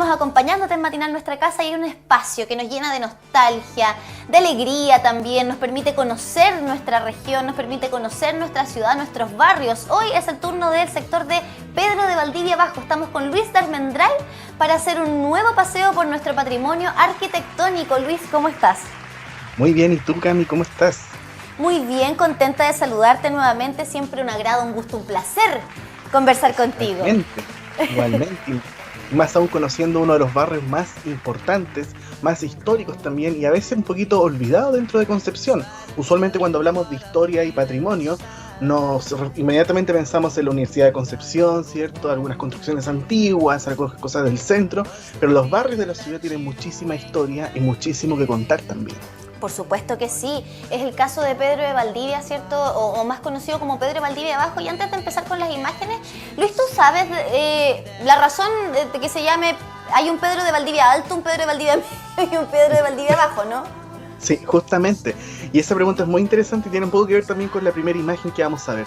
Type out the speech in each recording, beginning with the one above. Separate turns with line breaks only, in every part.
seguimos acompañándote en Matinal Nuestra Casa y hay un espacio que nos llena de nostalgia, de alegría también, nos permite conocer nuestra región, nos permite conocer nuestra ciudad, nuestros barrios. Hoy es el turno del sector de Pedro de Valdivia Bajo. Estamos con Luis Darmendray para hacer un nuevo paseo por nuestro patrimonio arquitectónico. Luis, ¿cómo estás?
Muy bien, ¿y tú, Cami, cómo estás?
Muy bien, contenta de saludarte nuevamente, siempre un agrado, un gusto, un placer conversar contigo.
Igualmente. Más aún conociendo uno de los barrios más importantes, más históricos también y a veces un poquito olvidado dentro de Concepción. Usualmente cuando hablamos de historia y patrimonio, inmediatamente pensamos en la Universidad de Concepción, ¿cierto? Algunas construcciones antiguas, algunas cosas del centro, pero los barrios de la ciudad tienen muchísima historia y muchísimo que contar también.
Por supuesto que sí, es el caso de Pedro de Valdivia, ¿cierto? O más conocido como Pedro de Valdivia Bajo. Y antes de empezar con las imágenes, Luis, ¿tú sabes la razón de que se llame, hay un Pedro de Valdivia Alto, un Pedro de Valdivia Medio y un Pedro de Valdivia Bajo, ¿no?
Sí, justamente. Y esa pregunta es muy interesante y tiene un poco que ver también con la primera imagen que vamos a ver.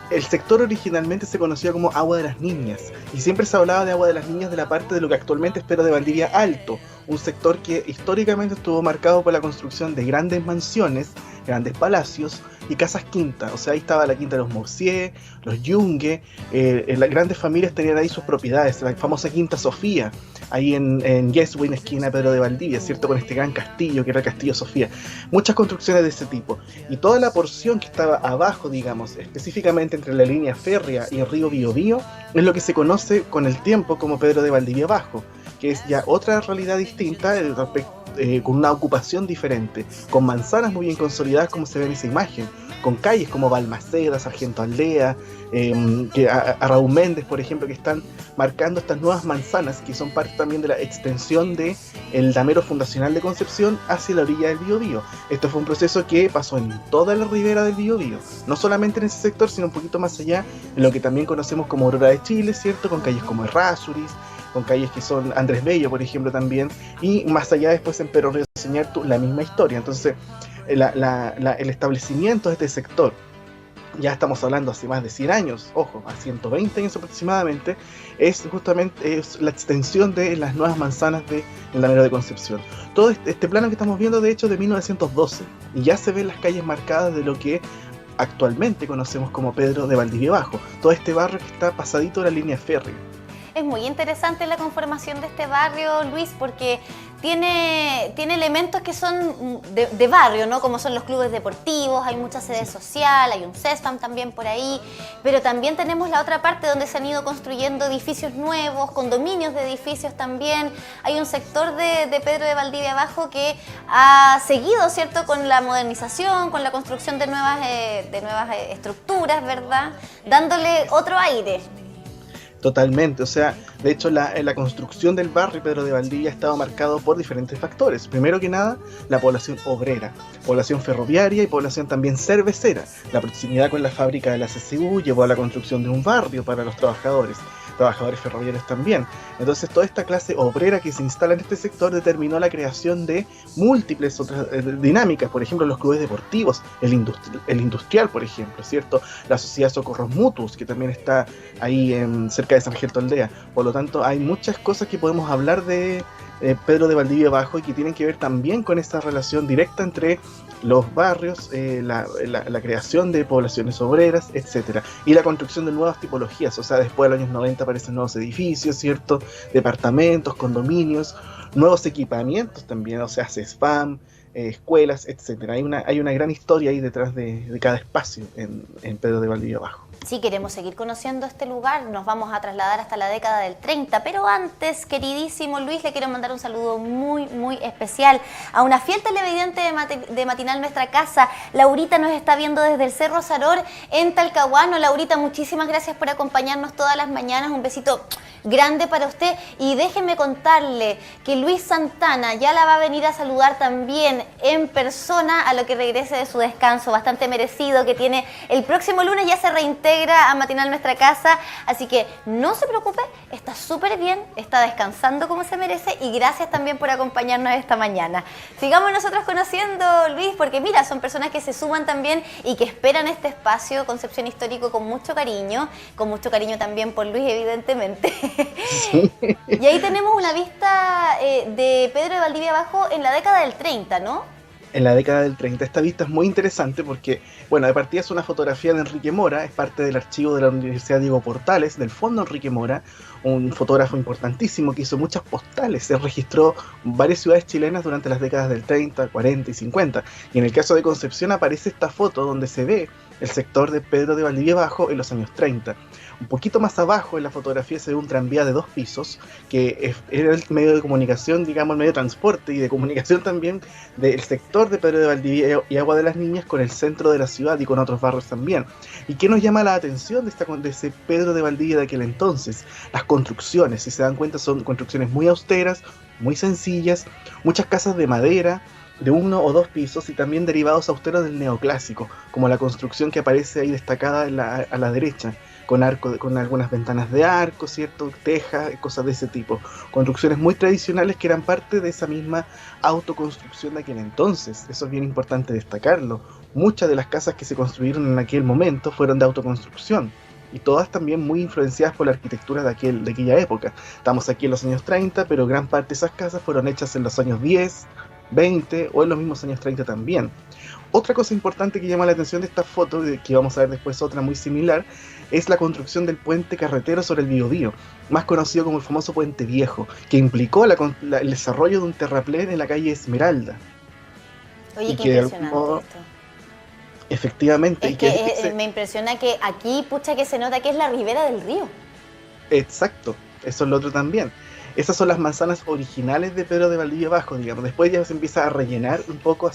El sector originalmente se conocía como Agua de las Niñas y siempre se hablaba de Agua de las Niñas de la parte de lo que actualmente es Pedro de Valdivia Alto, un sector que históricamente estuvo marcado por la construcción de grandes mansiones, grandes palacios y casas quintas. O sea, ahí estaba la quinta de los Morcier, los Yungue, las grandes familias tenían ahí sus propiedades, la famosa Quinta Sofía, ahí en Yeswin, esquina Pedro de Valdivia, ¿cierto? Con este gran castillo que era el Castillo Sofía. Muchas construcciones de ese tipo. Y toda la porción que estaba abajo, digamos, específicamente entre la línea férrea y el río Biobío, es lo que se conoce con el tiempo como Pedro de Valdivia Bajo, que es ya otra realidad distinta con una ocupación diferente, con manzanas muy bien consolidadas como se ve en esa imagen, con calles como Balmaceda, Sargento Aldea, a Raúl Méndez, por ejemplo, que están marcando estas nuevas manzanas que son parte también de la extensión del damero fundacional de Concepción hacia la orilla del Biobío. Esto fue un proceso que pasó en toda la ribera del Biobío, no solamente en ese sector, sino un poquito más allá, en lo que también conocemos como Aurora de Chile, ¿cierto? Con calles como Errázuriz, con calles que son Andrés Bello, por ejemplo, también, y más allá después en Perro Río Señartu la misma historia. Entonces, el establecimiento de este sector, ya estamos hablando hace más de 100 años, ojo, a 120 años aproximadamente, es justamente la extensión de las nuevas manzanas del damero de Concepción. Todo este plano que estamos viendo, de hecho, de 1912, y ya se ven las calles marcadas de lo que actualmente conocemos como Pedro de Valdivia Bajo, todo este barrio que está pasadito de la línea férrea.
Es muy interesante la conformación de este barrio, Luis, porque tiene elementos que son de barrio, ¿no? Como son los clubes deportivos, hay mucha sede social, hay un CESFAM también por ahí, pero también tenemos la otra parte donde se han ido construyendo edificios nuevos, condominios de edificios también. Hay un sector de Pedro de Valdivia Bajo que ha seguido, ¿cierto?, con la modernización, con la construcción de nuevas estructuras, ¿verdad? Dándole otro aire.
Totalmente, o sea, de hecho la construcción del barrio Pedro de Valdivia ha estado marcado por diferentes factores. Primero que nada, la población obrera, población ferroviaria y población también cervecera. La proximidad con la fábrica de la CCU llevó a la construcción de un barrio para los trabajadores ferroviarios también. Entonces toda esta clase obrera que se instala en este sector determinó la creación de múltiples otras dinámicas, por ejemplo los clubes deportivos, el industrial, por ejemplo, ¿cierto? La Sociedad de Socorros Mutuos, que también está ahí cerca de Sargento Aldea. Por lo tanto, hay muchas cosas que podemos hablar de Pedro de Valdivia Bajo y que tienen que ver también con esta relación directa entre los barrios, la creación de poblaciones obreras, etcétera, y la construcción de nuevas tipologías. O sea, después de los años 90 aparecen nuevos edificios, ¿cierto? Departamentos, condominios, nuevos equipamientos también, o sea, CESFAM, escuelas, etcétera. Hay una gran historia ahí detrás de cada espacio en Pedro de Valdivia Bajo.
Sí, queremos seguir conociendo este lugar, nos vamos a trasladar hasta la década del 30, pero antes, queridísimo Luis, le quiero mandar un saludo muy, muy especial a una fiel televidente de Matinal Nuestra Casa. Laurita nos está viendo desde el Cerro Saror en Talcahuano. Laurita, muchísimas gracias por acompañarnos todas las mañanas, un besito grande para usted y déjenme contarle que Luis Santana ya la va a venir a saludar también en persona a lo que regrese de su descanso bastante merecido que tiene el próximo lunes. Ya se reintegra alegra a Matinal Nuestra Casa, así que no se preocupe, está súper bien, está descansando como se merece y gracias también por acompañarnos esta mañana. Sigamos nosotros conociendo, Luis, porque mira, son personas que se suman también y que esperan este espacio Concepción Histórico con mucho cariño también por Luis, evidentemente. Sí. Y ahí tenemos una vista de Pedro de Valdivia Bajo en la década del 30, ¿no?
En la década del 30. Esta vista es muy interesante porque, bueno, de partida es una fotografía de Enrique Mora, es parte del archivo de la Universidad Diego Portales, del Fondo Enrique Mora, un fotógrafo importantísimo que hizo muchas postales, se registró varias ciudades chilenas durante las décadas del 30, 40 y 50. Y en el caso de Concepción aparece esta foto donde se ve el sector de Pedro de Valdivia Bajo en los años 30. Un poquito más abajo en la fotografía se ve un tranvía de 2 pisos, que era el medio de comunicación, digamos, el medio de transporte y de comunicación también del sector de Pedro de Valdivia y Agua de las Niñas con el centro de la ciudad y con otros barrios también. ¿Y qué nos llama la atención de ese Pedro de Valdivia de aquel entonces? Las construcciones, si se dan cuenta, son construcciones muy austeras, muy sencillas, muchas casas de madera, de 1 o 2 pisos y también derivados austeros del neoclásico, como la construcción que aparece ahí destacada a la derecha, con algunas ventanas de arco, ¿cierto? Tejas, cosas de ese tipo. Construcciones muy tradicionales que eran parte de esa misma autoconstrucción de aquel entonces. Eso es bien importante destacarlo. Muchas de las casas que se construyeron en aquel momento fueron de autoconstrucción. Y todas también muy influenciadas por la arquitectura de aquella época. Estamos aquí en los años 30, pero gran parte de esas casas fueron hechas en los años 10, 20 o en los mismos años 30 también. Otra cosa importante que llama la atención de esta foto, que vamos a ver después otra muy similar, es la construcción del puente carretero sobre el Biobío, más conocido como el famoso Puente Viejo, que implicó el desarrollo de un terraplén en la calle Esmeralda.
Oye, qué impresionante esto.
Efectivamente.
Es que me impresiona que aquí, pucha, que se nota que es la ribera del río.
Exacto, eso es lo otro también. Esas son las manzanas originales de Pedro de Valdivia Bajo, digamos. Después ya se empieza a rellenar un poco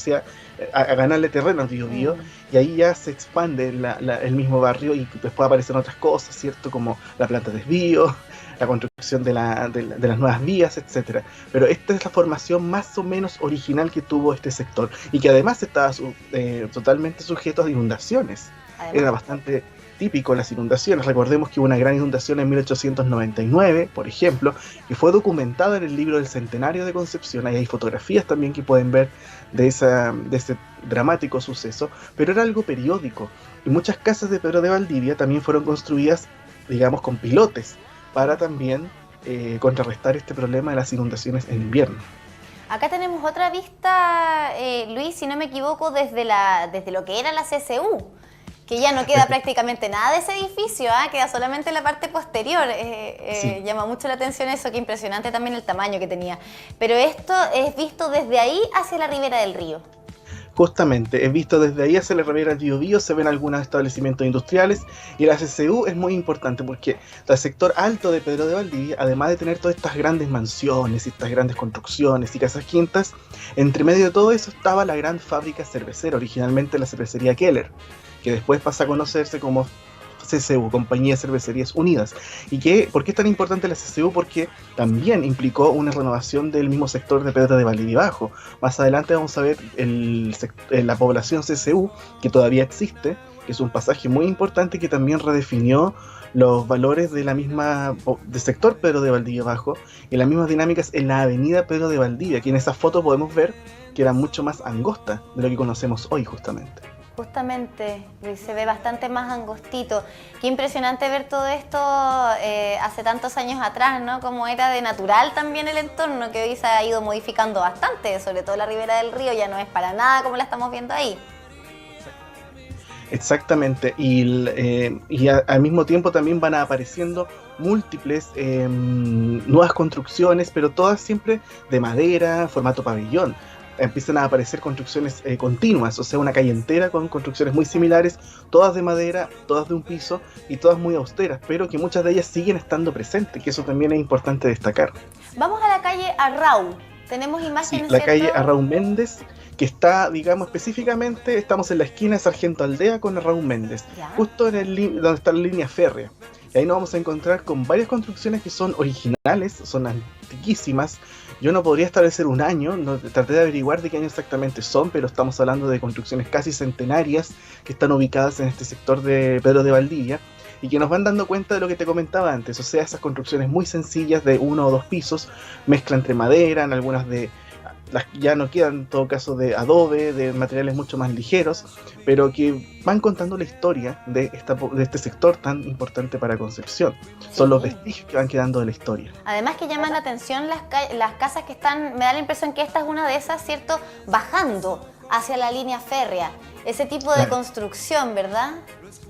a ganarle terreno al Biobío, y ahí ya se expande el mismo barrio y después aparecen otras cosas, ¿cierto? Como la planta de desvío, la construcción de las nuevas vías, etcétera. Pero esta es la formación más o menos original que tuvo este sector y que además estaba totalmente sujeto a inundaciones. Era bastante típico las inundaciones. Recordemos que hubo una gran inundación en 1899, por ejemplo, que fue documentada en el libro del Centenario de Concepción. Ahí hay fotografías también que pueden ver de ese dramático suceso, pero era algo periódico. Y muchas casas de Pedro de Valdivia también fueron construidas, digamos, con pilotes, para también contrarrestar este problema de las inundaciones en invierno.
Acá tenemos otra vista, Luis, si no me equivoco, desde lo que era la CCU, que ya no queda prácticamente nada de ese edificio, queda solamente la parte posterior. Sí. Llama mucho la atención eso, que impresionante también el tamaño que tenía. Pero esto es visto desde ahí hacia la ribera del río.
Justamente, es visto desde ahí hacia la ribera del Biobío, se ven algunos establecimientos industriales y la CCU es muy importante porque el sector alto de Pedro de Valdivia, además de tener todas estas grandes mansiones y estas grandes construcciones y casas quintas, entre medio de todo eso estaba la gran fábrica cervecera, originalmente la cervecería Keller, que después pasa a conocerse como CCU, Compañía de Cervecerías Unidas. ¿Por qué es tan importante la CCU? Porque también implicó una renovación del mismo sector de Pedro de Valdivia Bajo. Más adelante vamos a ver la población CCU, que todavía existe, que es un pasaje muy importante que también redefinió los valores del sector Pedro de Valdivia Bajo y las mismas dinámicas en la avenida Pedro de Valdivia, que en esa foto podemos ver que era mucho más angosta de lo que conocemos hoy justamente.
Justamente, Luis, se ve bastante más angostito. Qué impresionante ver todo esto hace tantos años atrás, ¿no? Como era de natural también el entorno, que hoy se ha ido modificando bastante, sobre todo la ribera del río ya no es para nada como la estamos viendo ahí.
Exactamente, y al mismo tiempo también van apareciendo múltiples nuevas construcciones, pero todas siempre de madera, formato pabellón. Empiezan a aparecer construcciones continuas, o sea, una calle entera con construcciones muy similares, todas de madera, todas de un piso y todas muy austeras, pero que muchas de ellas siguen estando presentes, que eso también es importante destacar.
Vamos a la calle Arrau, tenemos imágenes.
Sí, la calle Arrau Méndez, que está, digamos, específicamente, estamos en la esquina de Sargento Aldea con Arrau Méndez, justo donde está la línea férrea. Y ahí nos vamos a encontrar con varias construcciones que son originales, son antiquísimas, Yo no podría establecer un año, no, traté de averiguar de qué año exactamente son, pero estamos hablando de construcciones casi centenarias que están ubicadas en este sector de Pedro de Valdivia y que nos van dando cuenta de lo que te comentaba antes, o sea, esas construcciones muy sencillas de 1 o 2 pisos, mezcla entre madera, en algunas de las ya no quedan en todo caso de adobe, de materiales mucho más ligeros, pero que van contando la historia de este sector tan importante para Concepción. Son los vestigios que van quedando de la historia.
Además que llaman la atención las casas que están, me da la impresión que esta es una de esas, ¿cierto? Bajando hacia la línea férrea. Ese tipo de construcción, ¿verdad?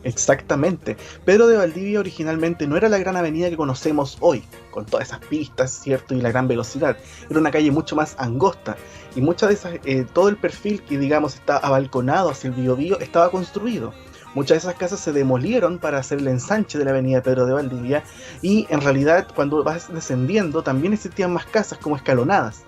Exactamente. Pedro de Valdivia originalmente no era la gran avenida que conocemos hoy, con todas esas pistas, ¿cierto? Y la gran velocidad. Era una calle mucho más angosta. Y muchas de esas, todo el perfil que digamos está abalconado hacia el Biobío estaba construido. Muchas de esas casas se demolieron para hacer el ensanche de la avenida Pedro de Valdivia. Y en realidad cuando vas descendiendo también existían más casas como escalonadas.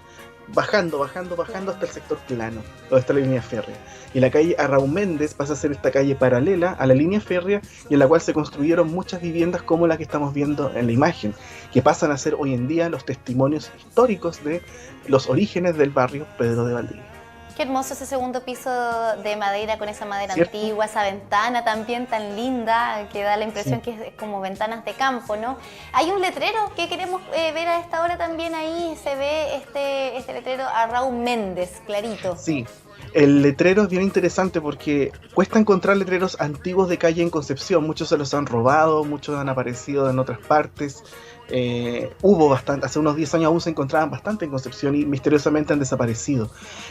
Bajando hasta el sector plano, donde está la línea férrea. Y la calle Arraú Méndez pasa a ser esta calle paralela a la línea férrea y en la cual se construyeron muchas viviendas como la que estamos viendo en la imagen, que pasan a ser hoy en día los testimonios históricos de los orígenes del barrio Pedro de Valdivia.
Qué hermoso ese segundo piso de madera, con esa madera
¿cierto?
antigua, esa ventana también tan linda, que da la impresión que es como ventanas de campo, ¿no? Hay un letrero que queremos ver a esta hora también, ahí se ve este letrero Arraú Méndez, clarito.
Sí, el letrero es bien interesante porque cuesta encontrar letreros antiguos de calle en Concepción, muchos se los han robado, muchos han aparecido en otras partes. Hubo bastante, hace unos 10 años aún se encontraban bastante en Concepción y misteriosamente han desaparecido.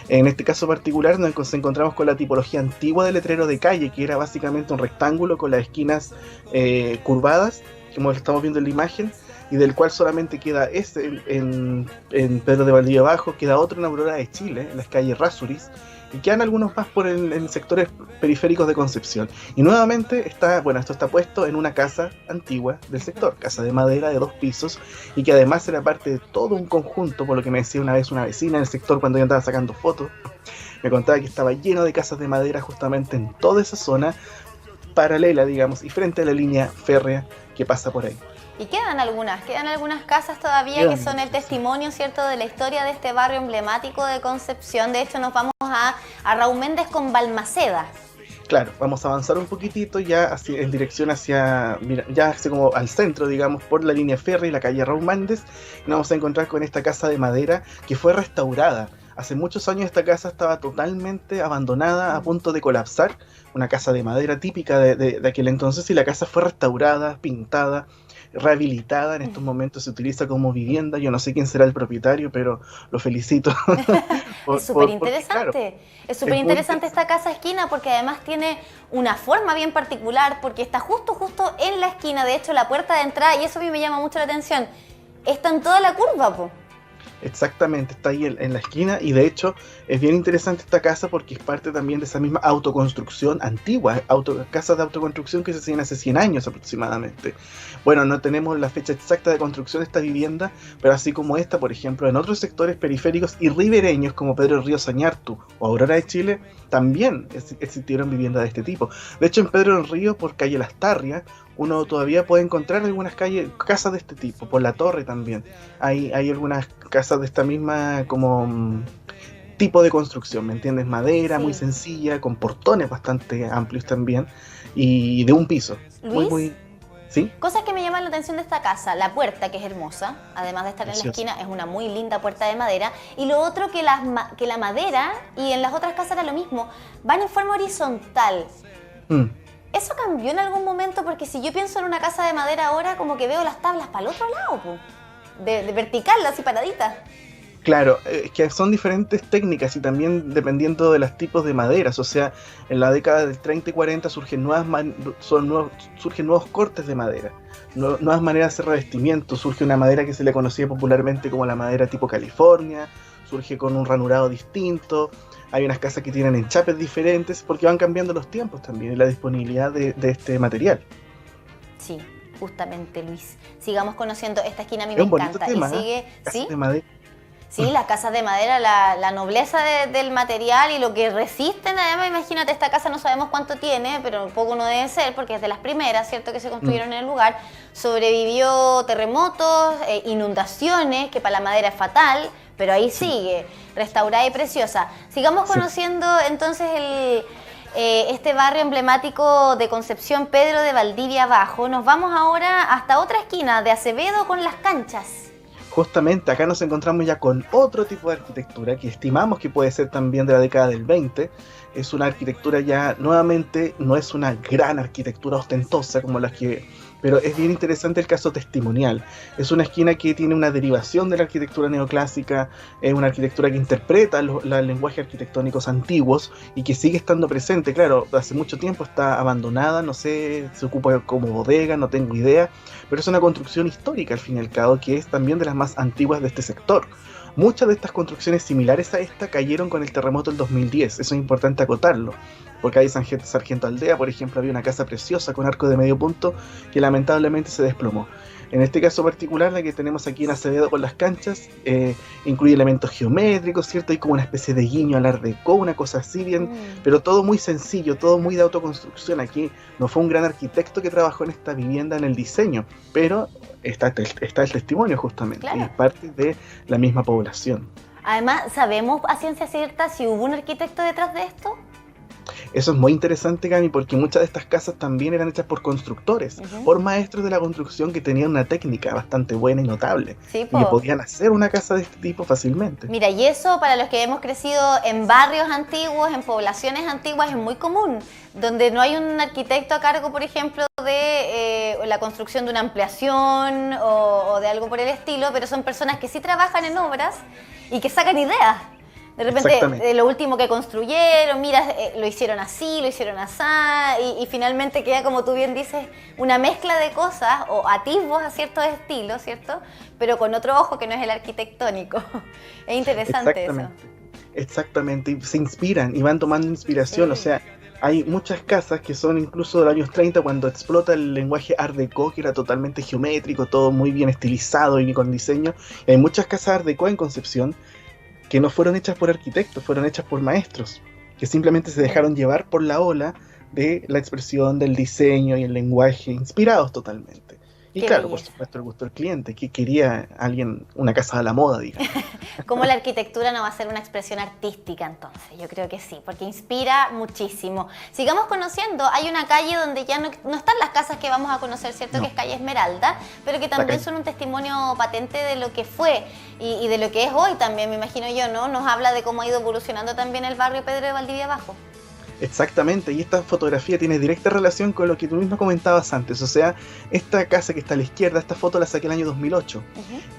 En este caso particular nos encontramos con la tipología antigua del letrero de calle, que era básicamente un rectángulo con las esquinas curvadas, como lo estamos viendo en la imagen, y del cual solamente queda en Pedro de Valdivia Abajo, queda otro en Aurora de Chile, en las calles Rasuris, y quedan algunos más en sectores periféricos de Concepción. Y nuevamente esto está puesto en una casa antigua del sector, casa de madera de 2 pisos, y que además era parte de todo un conjunto, por lo que me decía una vez una vecina en el sector cuando yo andaba sacando fotos, me contaba que estaba lleno de casas de madera justamente en toda esa zona paralela, digamos, y frente a la línea férrea que pasa por ahí.
Y quedan algunas casas todavía que son el testimonio, ¿cierto?, de la historia de este barrio emblemático de Concepción. De hecho, nos vamos a Arraú Méndez con Balmaceda.
Claro, vamos a avanzar un poquitito ya en dirección hacia como al centro, digamos, por la línea férrea y la calle Arraú Méndez. Nos vamos a encontrar con esta casa de madera que fue restaurada. Hace muchos años esta casa estaba totalmente abandonada, a punto de colapsar. Una casa de madera típica de aquel entonces, y la casa fue restaurada, pintada, rehabilitada. En estos momentos se utiliza como vivienda. Yo no sé quién será el propietario, pero lo felicito.
Es súper interesante.
Claro,
es súper interesante esta casa esquina porque además tiene una forma bien particular, porque está justo en la esquina. De hecho, la puerta de entrada, y eso a mí me llama mucho la atención, está en toda la curva, po.
Exactamente, está ahí en la esquina, y de hecho es bien interesante esta casa porque es parte también de esa misma autoconstrucción antigua, casas de autoconstrucción que se hacían hace 100 años aproximadamente. Bueno, no tenemos la fecha exacta de construcción de esta vivienda, pero así como esta, por ejemplo, en otros sectores periféricos y ribereños como Pedro del Río Sañartu o Aurora de Chile, también existieron viviendas de este tipo. De hecho, en Pedro del Río, por calle Las Tarrias, uno todavía puede encontrar algunas casas de este tipo, por la Torre también. Hay algunas casas de esta misma tipo de construcción, ¿me entiendes? Madera, muy sencilla, con portones bastante amplios también, y de un piso.
Luis,
¿sí?
Cosas que me llaman la atención de esta casa: la puerta, que es hermosa, además de estar en la esquina, es una muy linda puerta de madera, y lo otro que la madera, y en las otras casas era lo mismo, van en forma horizontal. ¿Eso cambió en algún momento? Porque si yo pienso en una casa de madera ahora, como que veo las tablas para el otro lado, de vertical, así paraditas.
Claro, que son diferentes técnicas y también dependiendo de los tipos de maderas. O sea, en la década del 30 y 40 surgen nuevos cortes de madera, nuevas maneras de hacer revestimiento. Surge una madera que se le conocía popularmente como la madera tipo California, surge con un ranurado distinto. Hay unas casas que tienen enchapes diferentes porque van cambiando los tiempos también y la disponibilidad de este material.
Sí, justamente, Luis. Sigamos conociendo esta esquina, a mí me encanta.
Tema,
y sigue,
¿sí? De madera.
Sí, las casas de madera, la nobleza del material y lo que resisten. Además, imagínate, esta casa no sabemos cuánto tiene, pero poco no debe ser porque es de las primeras, ¿cierto?, que se construyeron en el lugar. Sobrevivió terremotos, inundaciones, que para la madera es fatal, pero ahí sigue, restaurada y preciosa. Sigamos conociendo entonces este barrio emblemático de Concepción, Pedro de Valdivia Abajo. Nos vamos ahora hasta otra esquina de Acevedo con Las Canchas.
Justamente acá nos encontramos ya con otro tipo de arquitectura que estimamos que puede ser también de la década del 20. Es una arquitectura ya, nuevamente, no es una gran arquitectura ostentosa como las que... Pero es bien interesante el caso testimonial. Es una esquina que tiene una derivación de la arquitectura neoclásica, es una arquitectura que interpreta los lenguajes arquitectónicos antiguos y que sigue estando presente. Claro, hace mucho tiempo está abandonada, no sé, se ocupa como bodega, no tengo idea, pero es una construcción histórica al fin y al cabo, que es también de las más antiguas de este sector. Muchas de estas construcciones similares a esta cayeron con el terremoto del 2010, eso es importante acotarlo, porque hay Sargento Aldea, por ejemplo, había una casa preciosa con arco de medio punto que lamentablemente se desplomó. En este caso particular, la que tenemos aquí en Acevedo con Las Canchas, incluye elementos geométricos, ¿cierto? Hay como una especie de guiño al Art Deco, una cosa así bien, pero todo muy sencillo, todo muy de autoconstrucción. Aquí no fue un gran arquitecto que trabajó en esta vivienda en el diseño, pero está el testimonio justamente, claro. Y es parte de la misma población.
Además, ¿sabemos a ciencia cierta si hubo un arquitecto detrás de esto?
Eso es muy interesante, Cami, porque muchas de estas casas también eran hechas por constructores, por maestros de la construcción que tenían una técnica bastante buena y notable, y que podían hacer una casa de este tipo fácilmente.
Mira, y eso para los que hemos crecido en barrios antiguos, en poblaciones antiguas, es muy común, donde no hay un arquitecto a cargo, por ejemplo, de la construcción de una ampliación o de algo por el estilo, pero son personas que sí trabajan en obras y que sacan ideas. De repente, lo último que construyeron, mira, lo hicieron así, lo hicieron así, y finalmente queda, como tú bien dices, una mezcla de cosas, o atisbos a ciertos estilos, ¿cierto? Pero con otro ojo que no es el arquitectónico. Es interesante eso.
Exactamente, y se inspiran y van tomando inspiración, o sea, hay muchas casas que son incluso de los años 30, cuando explota el lenguaje Art Deco, que era totalmente geométrico, todo muy bien estilizado y con diseño. Y hay muchas casas Art Deco en Concepción que no fueron hechas por arquitectos, fueron hechas por maestros, que simplemente se dejaron llevar por la ola de la expresión del diseño y el lenguaje, inspirados totalmente. Y qué claro, belleza. Por supuesto, el gusto del cliente, que quería alguien, una casa a la moda, digamos.
¿Cómo la arquitectura no va a ser una expresión artística entonces? Yo creo que sí, porque inspira muchísimo. Sigamos conociendo, hay una calle donde ya no están las casas que vamos a conocer, ¿cierto? No. Que es calle Esmeralda, pero que también son un testimonio patente de lo que fue y de lo que es hoy también, me imagino yo, ¿no? Nos habla de cómo ha ido evolucionando también el barrio Pedro de Valdivia Abajo.
Exactamente, y esta fotografía tiene directa relación con lo que tú mismo comentabas antes, o sea, esta casa que está a la izquierda, esta foto la saqué el año 2008,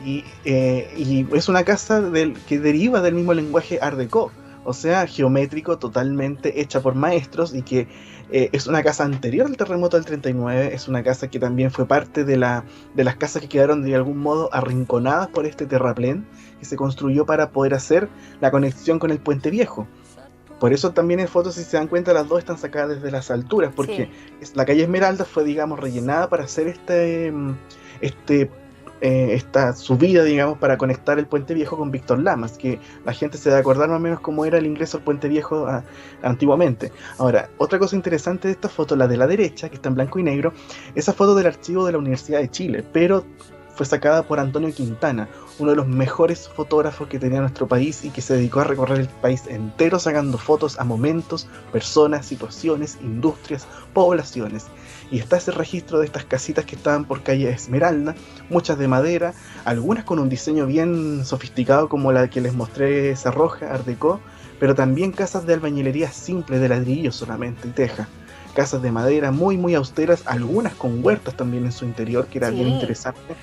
y es una casa que deriva del mismo lenguaje Art Deco, o sea, geométrico, totalmente hecha por maestros, y que es una casa anterior al terremoto del 39, es una casa que también fue parte de las casas que quedaron de algún modo arrinconadas por este terraplén, que se construyó para poder hacer la conexión con el Puente Viejo. Por eso también en fotos, si se dan cuenta, las dos están sacadas desde las alturas, porque la calle Esmeralda fue, digamos, rellenada para hacer esta subida, digamos, para conectar el Puente Viejo con Víctor Lamas, que la gente se debe acordar más o menos cómo era el ingreso al Puente Viejo antiguamente. Ahora, otra cosa interesante de esta foto, la de la derecha, que está en blanco y negro, esa foto del archivo de la Universidad de Chile, pero fue sacada por Antonio Quintana, uno de los mejores fotógrafos que tenía nuestro país y que se dedicó a recorrer el país entero sacando fotos a momentos, personas, situaciones, industrias, poblaciones. Y está ese registro de estas casitas que estaban por calle Esmeralda, muchas de madera, algunas con un diseño bien sofisticado como la que les mostré, esa roja, Art Deco, pero también casas de albañilería simple, de ladrillo solamente y teja. Casas de madera muy muy austeras, algunas con huertas también en su interior, que era bien interesante,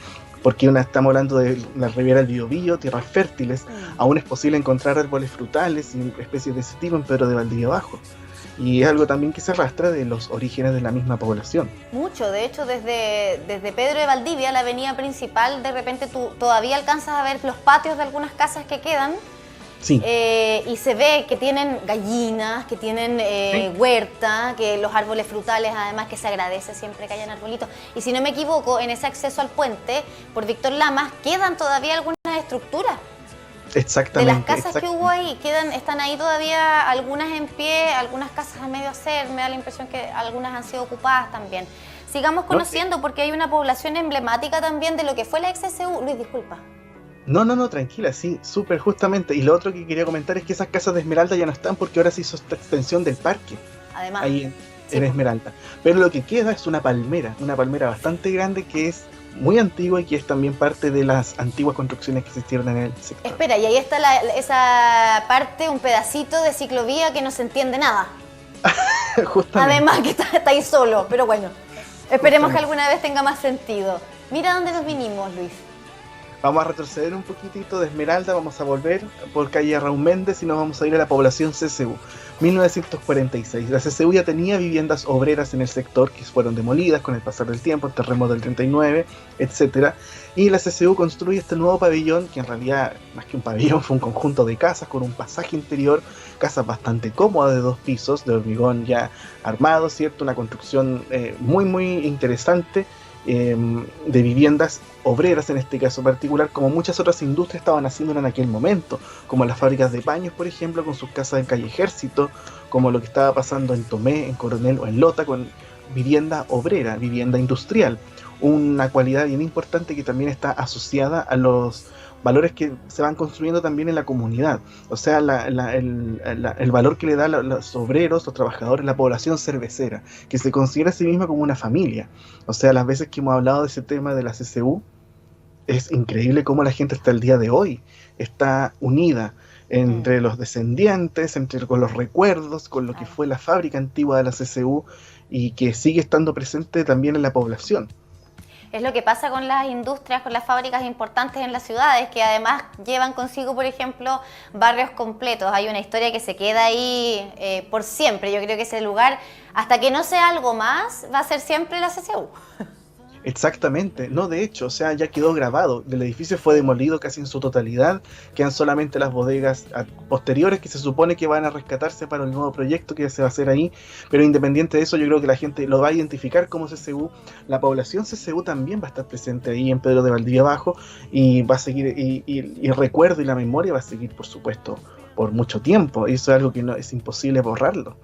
porque estamos hablando de la Riviera del Biobío, tierras fértiles, aún es posible encontrar árboles frutales y especies de ese tipo en Pedro de Valdivia Abajo. Y es algo también que se arrastra de los orígenes de la misma población.
Mucho, de hecho, desde Pedro de Valdivia, la avenida principal, de repente tú todavía alcanzas a ver los patios de algunas casas que quedan. Sí. Y se ve que tienen gallinas, que tienen huerta, que los árboles frutales, además, que se agradece siempre que hayan arbolitos. Y si no me equivoco, en ese acceso al puente, por Víctor Lamas, quedan todavía algunas estructuras.
Exactamente.
De las casas que hubo ahí, están ahí todavía algunas en pie, algunas casas a medio hacer, me da la impresión que algunas han sido ocupadas también. Sigamos conociendo, porque hay una población emblemática también de lo que fue la ex-SU. Luis, disculpa.
No, no, no, tranquila, sí, súper justamente. Y lo otro que quería comentar es que esas casas de Esmeralda ya no están porque ahora se hizo esta extensión del parque,
Además,
ahí
sí,
en
po.
Esmeralda. Pero lo que queda es una palmera bastante grande que es muy antigua y que es también parte de las antiguas construcciones que existieron en el sector.
Espera, y ahí está esa parte, un pedacito de ciclovía que no se entiende nada.
Justamente.
Además que está ahí solo, pero bueno, esperemos que
Justamente.
alguna vez tenga más sentido. Mira dónde nos vinimos, Luis.
Vamos a retroceder un poquitito de Esmeralda, vamos a volver por calle Raúl Méndez y nos vamos a ir a la población CCU. 1946. La CCU ya tenía viviendas obreras en el sector que fueron demolidas con el pasar del tiempo, el terremoto del 39, etc. Y la CCU construye este nuevo pabellón, que en realidad, más que un pabellón, fue un conjunto de casas con un pasaje interior, casas bastante cómodas de 2 pisos, de hormigón ya armado, ¿cierto? Una construcción muy, muy interesante. De viviendas obreras en este caso particular, como muchas otras industrias estaban haciendo en aquel momento, como las fábricas de paños, por ejemplo, con sus casas en calle Ejército, como lo que estaba pasando en Tomé, en Coronel o en Lota, con vivienda obrera, vivienda industrial, una cualidad bien importante que también está asociada a los valores que se van construyendo también en la comunidad, o sea, el valor que le da los obreros, los trabajadores, la población cervecera, que se considera a sí misma como una familia. O sea, las veces que hemos hablado de ese tema de la CCU, es increíble cómo la gente hasta el día de hoy está unida entre los descendientes, con los recuerdos, con lo que fue la fábrica antigua de la CCU y que sigue estando presente también en la población.
Es lo que pasa con las industrias, con las fábricas importantes en las ciudades, que además llevan consigo, por ejemplo, barrios completos. Hay una historia que se queda ahí por siempre. Yo creo que ese lugar, hasta que no sea algo más, va a ser siempre la CCU.
Exactamente, no, de hecho, o sea, ya quedó grabado. El edificio fue demolido casi en su totalidad, quedan solamente las bodegas posteriores que se supone que van a rescatarse para el nuevo proyecto que se va a hacer ahí, pero independiente de eso, yo creo que la gente lo va a identificar como CCU. La población CCU también va a estar presente ahí en Pedro de Valdivia Abajo y va a seguir, y el recuerdo y la memoria va a seguir, por supuesto, por mucho tiempo, y eso es algo que no es imposible borrarlo.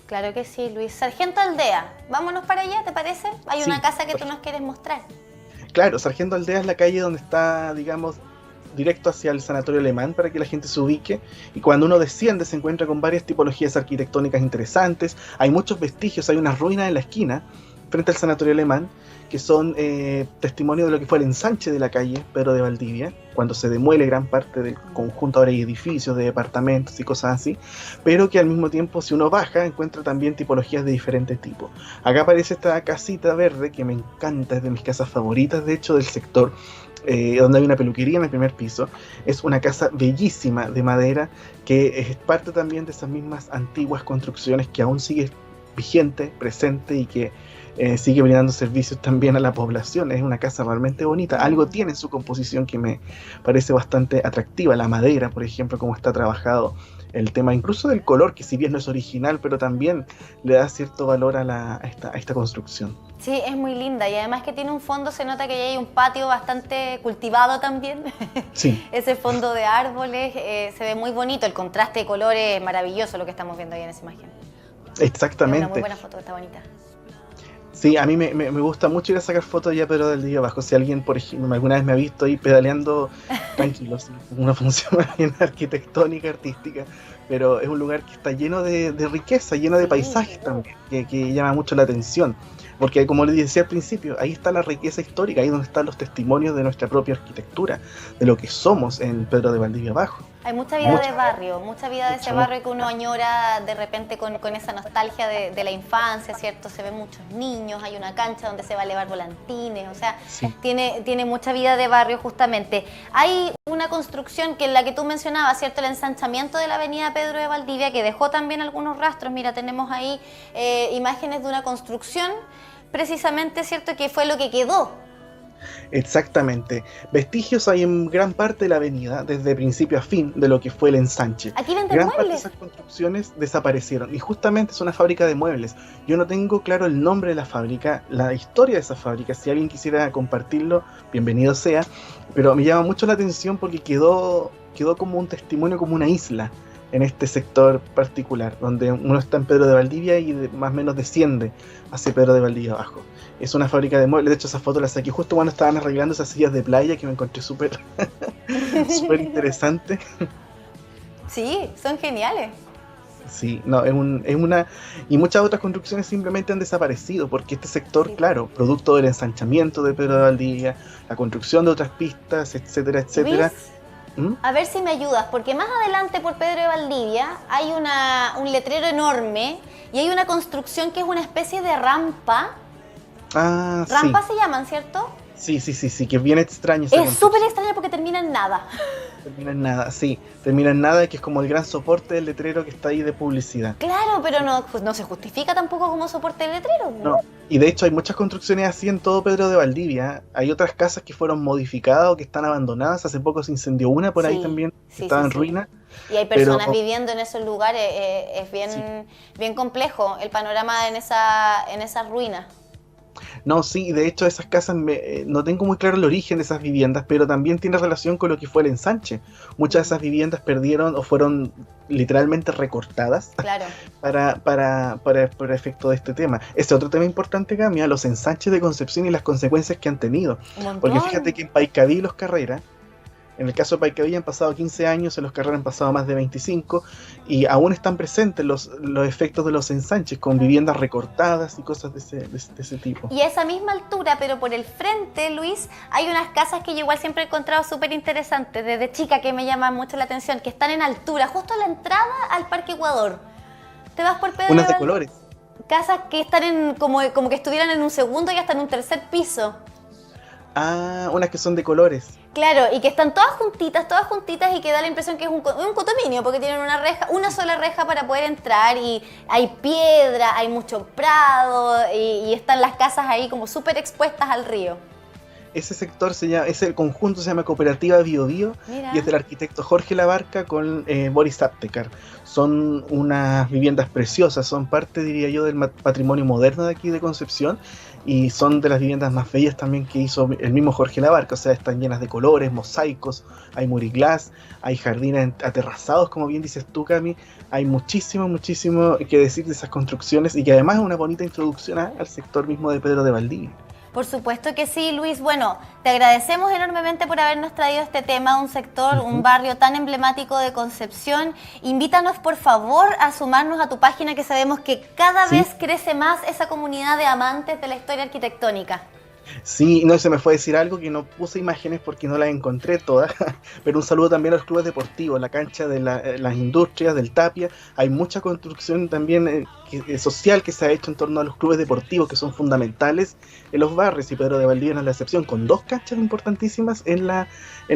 Claro que sí, Luis. Sargento Aldea, vámonos para allá, ¿te parece? Hay
Sí,
una casa que tú nos quieres mostrar.
claro, Sargento Aldea es la calle donde está, digamos, directo hacia el Sanatorio Alemán para que la gente se ubique, y cuando uno desciende se encuentra con varias tipologías arquitectónicas interesantes. Hay muchos vestigios, hay unas ruinas en la esquina frente al Sanatorio Alemán que son testimonio de lo que fue el ensanche de la calle Pedro de Valdivia, cuando se demuele gran parte del conjunto. Ahora hay edificios de departamentos y cosas así, pero que al mismo tiempo, si uno baja, encuentra también tipologías de diferentes tipos. Acá aparece esta casita verde que me encanta, es de mis casas favoritas de hecho del sector, donde hay una peluquería en el primer piso. Es una casa bellísima de madera que es parte también de esas mismas antiguas construcciones que aún sigue vigente, presente, y que sigue brindando servicios también a la población. Es una casa realmente bonita, algo tiene en su composición que me parece bastante atractiva. La madera, por ejemplo, cómo está trabajado, el tema incluso del color, que si bien no es original, pero también le da cierto valor a esta construcción.
Sí, es muy linda y además que tiene un fondo, se nota que ya hay un patio bastante cultivado también.
Sí.
Ese fondo de árboles se ve muy bonito, el contraste de colores es maravilloso lo que estamos viendo ahí en esa imagen.
Exactamente.
Es una muy buena foto, está bonita.
Sí, a mí me gusta mucho ir a sacar fotos ya, pero del día abajo. Si alguien, por ejemplo, alguna vez me ha visto ahí pedaleando, tranquilo, sí, una función más bien arquitectónica, artística, pero es un lugar que está lleno de riqueza, lleno de paisajes también, que llama mucho la atención. Porque, como les decía al principio, ahí está la riqueza histórica, ahí donde están los testimonios de nuestra propia arquitectura, de lo que somos en Pedro de Valdivia Abajo.
Hay mucha vida de barrio, mucha vida de ese barrio que uno añora de repente con esa nostalgia de la infancia, ¿cierto? Se ven muchos niños, hay una cancha donde se va a elevar volantines, o sea,
Sí.
tiene mucha vida de barrio justamente. Hay una construcción que en la que tú mencionabas, ¿cierto? El ensanchamiento de la avenida Pedro de Valdivia, que dejó también algunos rastros. Mira, tenemos ahí imágenes de una construcción, precisamente, ¿cierto? Que fue lo que quedó.
Exactamente. Vestigios hay en gran parte de la avenida, desde principio a fin, de lo que fue el ensanche.
Aquí venden
Gran parte de
muebles.
esas construcciones desaparecieron, y justamente es una fábrica de muebles. Yo no tengo claro el nombre de la fábrica, la historia de esa fábrica. Si alguien quisiera compartirlo, bienvenido sea, pero me llama mucho la atención porque quedó como un testimonio, como una isla en este sector particular, donde uno está en Pedro de Valdivia y más o menos desciende hacia Pedro de Valdivia abajo. Es una fábrica de muebles. De hecho, esa foto la saqué justo cuando estaban arreglando esas sillas de playa, que me encontré súper súper interesante.
Sí, son geniales.
Sí, no, es una... Y muchas otras construcciones simplemente han desaparecido, porque este sector,
Sí.
claro, producto del ensanchamiento de Pedro de Valdivia, la construcción de otras pistas, etcétera, etcétera.
Luis,
¿Mm?
a ver si me ayudas, porque más adelante por Pedro de Valdivia hay un letrero enorme y hay una construcción que es una especie de rampa.
Ah,
Rampas se llaman, ¿cierto?
sí, que es bien extraño esa
Es
construcción.
súper extraña porque termina en nada.
Termina en nada, sí, termina en nada, que es como el gran soporte del letrero que está ahí de publicidad.
Claro, pero no se justifica tampoco como soporte de letrero.
No, y de hecho hay muchas construcciones así en todo Pedro de Valdivia. Hay otras casas que fueron modificadas o que están abandonadas. Hace poco se incendió una por ahí
Sí,
también,
sí,
estaba
sí,
en
sí.
ruina.
Y hay personas
Pero-
viviendo en esos lugares, es bien complejo el panorama en esas ruinas.
No, sí, de hecho esas casas, no tengo muy claro el origen de esas viviendas, pero también tiene relación con lo que fue el ensanche. Muchas de esas viviendas perdieron o fueron literalmente recortadas
Claro.
para efecto de este tema. Este otro tema importante, Camila, los ensanches de Concepción y las consecuencias que han tenido.
Un montón.
Porque fíjate que en Paicaví y Los Carreras, en el caso de Paicaví han pasado 15 años, en Los Carreras han pasado más de 25, y aún están presentes los efectos de los ensanches, con viviendas recortadas y cosas de ese tipo.
Y a esa misma altura, pero por el frente, Luis, hay unas casas que yo igual siempre he encontrado súper interesantes, desde chica, que me llaman mucho la atención, que están en altura, justo a la entrada al Parque Ecuador. Te vas por Pedro
Unas de
Val-
colores.
Casas que están como que estuvieran en un segundo y hasta en un tercer piso.
Ah, unas que son de colores.
Claro, y que están todas juntitas y que da la impresión que es un condominio, porque tienen una reja, una sola reja para poder entrar y hay piedra, hay mucho prado y están las casas ahí como súper expuestas al río.
Ese sector ese conjunto se llama Cooperativa Bio Bio,
Mira.
y es del arquitecto Jorge Labarca con Boris Aptekar. Son unas viviendas preciosas, son parte, diría yo, del patrimonio moderno de aquí de Concepción, y son de las viviendas más bellas también que hizo el mismo Jorge Labarca. O sea, están llenas de colores, mosaicos, hay muriglass, hay jardines aterrazados, como bien dices tú, Cami. Hay muchísimo que decir de esas construcciones, y que además es una bonita introducción al sector mismo de Pedro de Valdivia.
Por supuesto que sí, Luis. Bueno, te agradecemos enormemente por habernos traído este tema, un sector, un barrio tan emblemático de Concepción. Invítanos, por favor, a sumarnos a tu página, que sabemos que cada
Sí.
vez crece más esa comunidad de amantes de la historia arquitectónica.
Sí, no, se me fue a decir algo que no puse imágenes porque no las encontré todas, pero un saludo también a los clubes deportivos, la cancha de las industrias, del Tapia. Hay mucha construcción también social que se ha hecho en torno a los clubes deportivos, que son fundamentales en los barrios, y Pedro de Valdivia no es la excepción, con 2 canchas importantísimas en la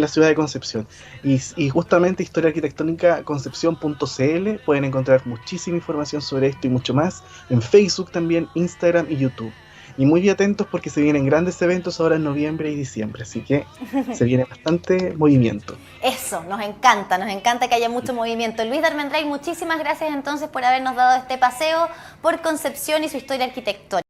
ciudad de Concepción. Y justamente Historia Arquitectónica Concepción.cl pueden encontrar muchísima información sobre esto y mucho más en Facebook también, Instagram y YouTube. Y muy atentos porque se vienen grandes eventos ahora en noviembre y diciembre, así que se viene bastante movimiento.
Eso, nos encanta que haya mucho movimiento. Luis Darmendray, muchísimas gracias entonces por habernos dado este paseo por Concepción y su historia arquitectónica.